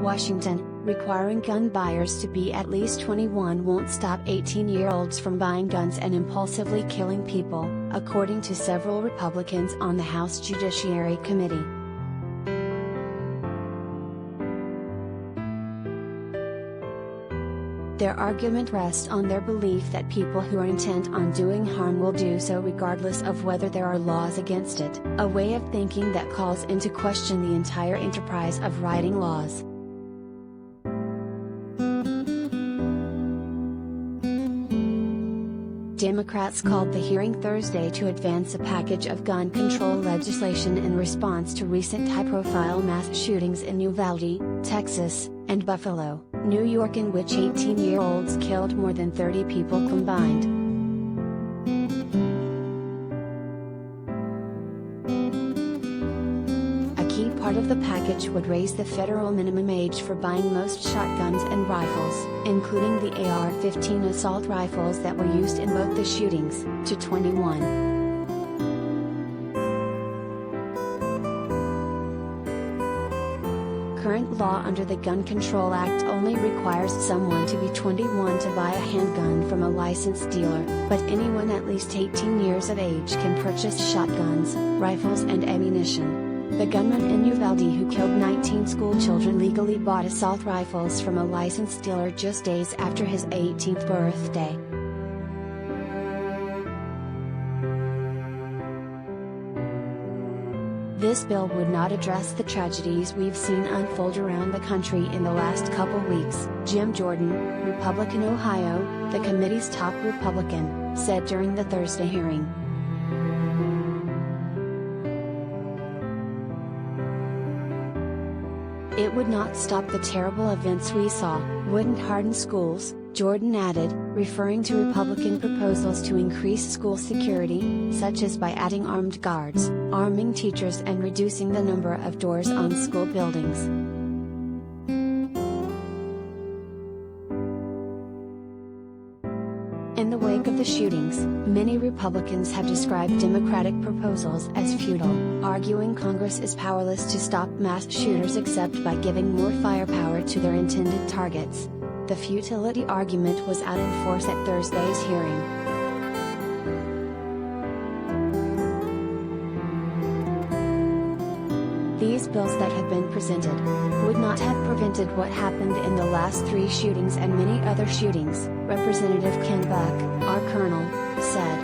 Washington, requiring gun buyers to be at least 21 won't stop 18-year-olds from buying guns and impulsively killing people, according to several Republicans on the House Judiciary Committee. Their argument rests on their belief that people who are intent on doing harm will do so regardless of whether there are laws against it, a way of thinking that calls into question the entire enterprise of writing laws. Democrats called the hearing Thursday to advance a package of gun control legislation in response to recent high-profile mass shootings in Uvalde, Texas, and Buffalo, New York, in which 18-year-olds killed more than 30 people combined. A key part of the package would raise the federal minimum age for buying most shotguns and rifles, including the AR-15 assault rifles that were used in both the shootings, to 21. Current law under the Gun Control Act only requires someone to be 21 to buy a handgun from a licensed dealer, but anyone at least 18 years of age can purchase shotguns, rifles and ammunition. The gunman in Uvalde who killed 19 school children legally bought assault rifles from a licensed dealer just days after his 18th birthday. This bill would not address the tragedies we've seen unfold around the country in the last couple weeks, Jim Jordan, Republican Ohio, the committee's top Republican, said during the Thursday hearing. It would not stop the terrible events we saw, wouldn't harden schools, Jordan added, referring to Republican proposals to increase school security, such as by adding armed guards, arming teachers and reducing the number of doors on school buildings. In the wake of the shootings, many Republicans have described Democratic proposals as futile, arguing Congress is powerless to stop mass shooters except by giving more firepower to their intended targets. The futility argument was out in force at Thursday's hearing. These bills that have been presented would not have prevented what happened in the last 3 shootings and many other shootings, Representative Ken Buck, our colonel, said.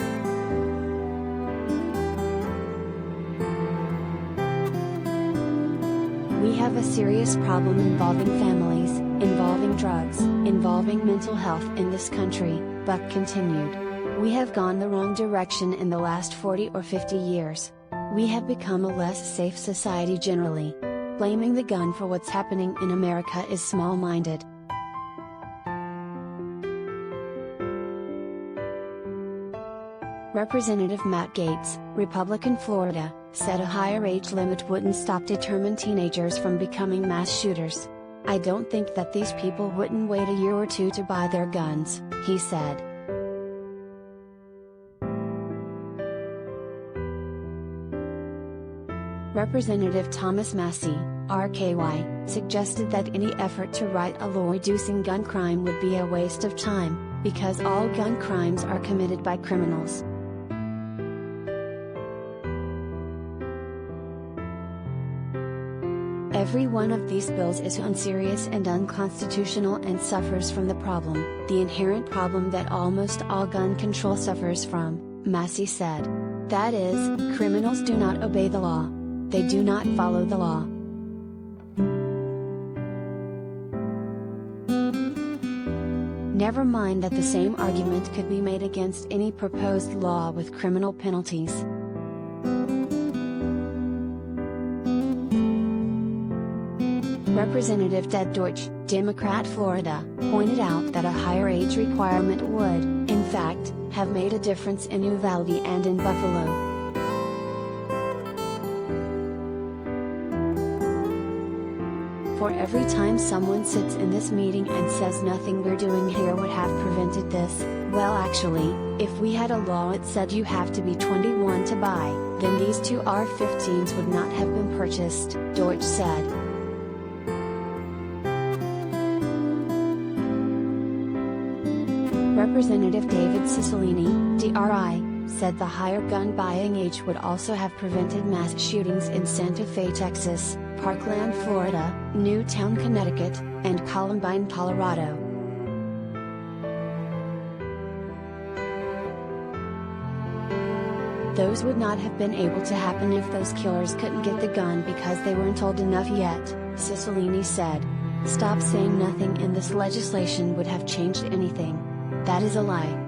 We have a serious problem involving families, involving drugs, involving mental health in this country, Buck continued. We have gone the wrong direction in the last 40 or 50 years. We have become a less safe society generally. Blaming the gun for what's happening in America is small-minded. Representative Matt Gaetz, Republican Florida, said a higher age limit wouldn't stop determined teenagers from becoming mass shooters. I don't think that these people wouldn't wait a year or two to buy their guns, he said. Representative Thomas Massie, RKY, suggested that any effort to write a law reducing gun crime would be a waste of time, because all gun crimes are committed by criminals. Every one of these bills is unserious and unconstitutional and suffers from the problem, the inherent problem that almost all gun control suffers from, Massie said. That is, criminals do not obey the law. They do not follow the law. Never mind that the same argument could be made against any proposed law with criminal penalties. Representative Ted Deutsch, Democrat Florida, pointed out that a higher age requirement would, in fact, have made a difference in Uvalde and in Buffalo. For every time someone sits in this meeting and says nothing we're doing here would have prevented this, well actually, if we had a law that said you have to be 21 to buy, then these 2 AR-15s would not have been purchased, Deutsch said. Representative David Cicilline, DRI, said the higher gun buying age would also have prevented mass shootings in Santa Fe, Texas, Parkland, Florida, Newtown, Connecticut, and Columbine, Colorado. Those would not have been able to happen if those killers couldn't get the gun because they weren't old enough yet, Cicilline said. Stop saying nothing in this legislation would have changed anything. That is a lie.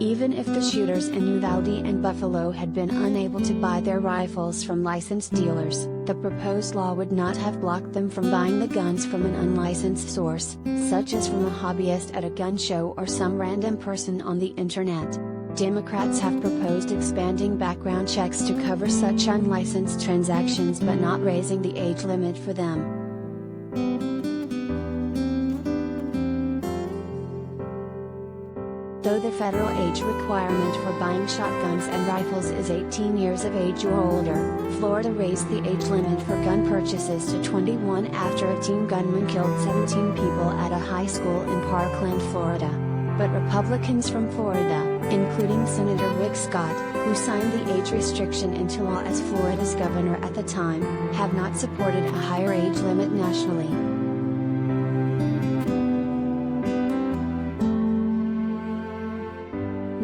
Even if the shooters in Uvalde and Buffalo had been unable to buy their rifles from licensed dealers, the proposed law would not have blocked them from buying the guns from an unlicensed source, such as from a hobbyist at a gun show or some random person on the internet. Democrats have proposed expanding background checks to cover such unlicensed transactions but not raising the age limit for them. Though the federal age requirement for buying shotguns and rifles is 18 years of age or older, Florida raised the age limit for gun purchases to 21 after a teen gunman killed 17 people at a high school in Parkland, Florida. But Republicans from Florida, including Senator Rick Scott, who signed the age restriction into law as Florida's governor at the time, have not supported a higher age limit nationally.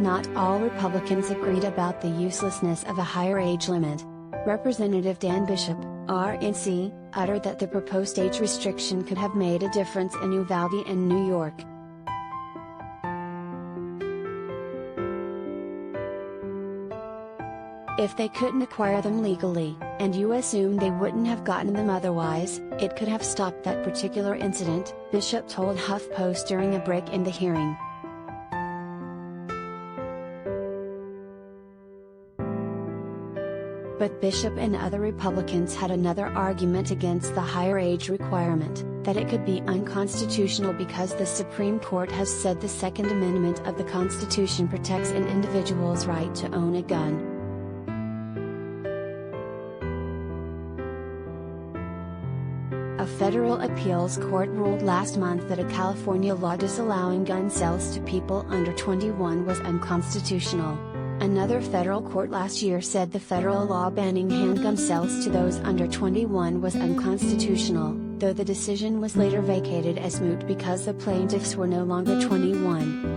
Not all Republicans agreed about the uselessness of a higher age limit. Representative Dan Bishop, RNC, uttered that the proposed age restriction could have made a difference in Uvalde and New York. If they couldn't acquire them legally, and you assume they wouldn't have gotten them otherwise, it could have stopped that particular incident, Bishop told HuffPost during a break in the hearing. But Bishop and other Republicans had another argument against the higher age requirement, that it could be unconstitutional because the Supreme Court has said the Second Amendment of the Constitution protects an individual's right to own a gun. A federal appeals court ruled last month that a California law disallowing gun sales to people under 21 was unconstitutional. Another federal court last year said the federal law banning handgun sales to those under 21 was unconstitutional, though the decision was later vacated as moot because the plaintiffs were no longer 21.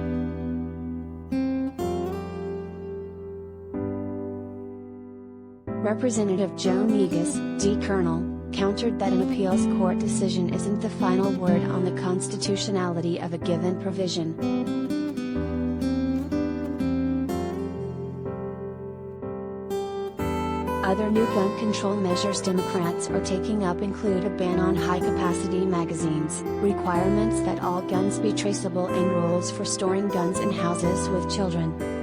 Representative Joe Negus, D. Colonel, countered that an appeals court decision isn't the final word on the constitutionality of a given provision. Other new gun control measures Democrats are taking up include a ban on high-capacity magazines, requirements that all guns be traceable, and rules for storing guns in houses with children.